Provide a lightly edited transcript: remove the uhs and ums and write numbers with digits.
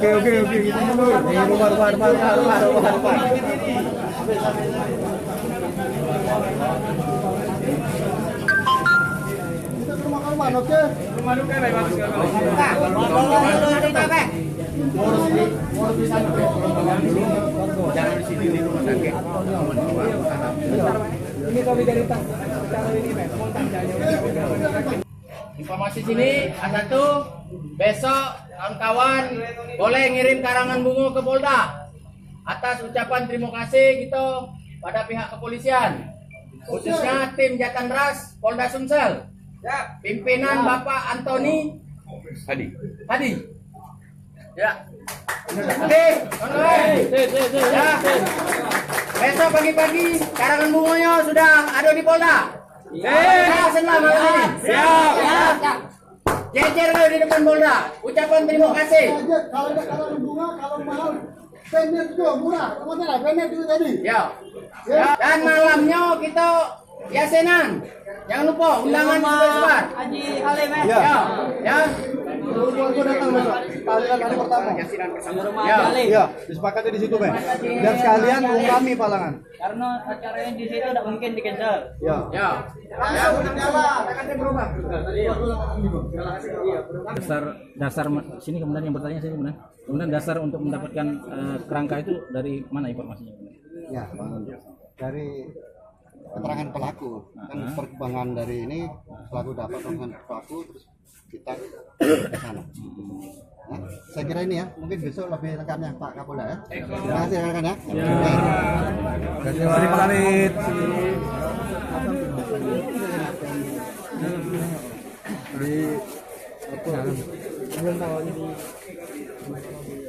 Oke, kita dulu. Nih, rumah. Oke. Rumah duka baik jangan di sini di rumah sakit. Ini kami dari cara ini, informasi sini A1 besok kawan-kawan boleh ngirim karangan bunga ke Polda atas ucapan terima kasih gitu pada pihak kepolisian, khususnya tim Jatanras Polda Sumsel, pimpinan Bapak Antoni Hadi. Ya. Oke, ya. Besok pagi-pagi karangan bunganya sudah ada di Polda. Senang malam ini. Siap. Jejer di depan Polda. Ucapan terima kasih. Kalau ada karangan bunga, kalau mahal, vendor juga murah. Kamu tahu vendor juga tadi. Ya. Dan malamnya kita yasenan. Jangan lupa undangan sebar. Haji Halim. Ya. Keluarga datang besok. Kalian hari pertama. Yasinan bersama rumah Ya. Halim. Ya, disepakati di situ, Bang. Biar sekalian kami palangan. Karena acaranya di situ tidak mungkin di cancel. Ya. Dasar sini kemudian yang bertanya sini kemudian dasar untuk mendapatkan kerangka itu dari mana informasinya? Ya, dari keterangan pelaku kan perkembangan dari ini pelaku dapat perkembangan pelaku terus kita ke sana. Nah, saya kira ini ya mungkin besok lebih lengkapnya Pak Kapolda ya. Terima kasih rekan ya. Terima kasih.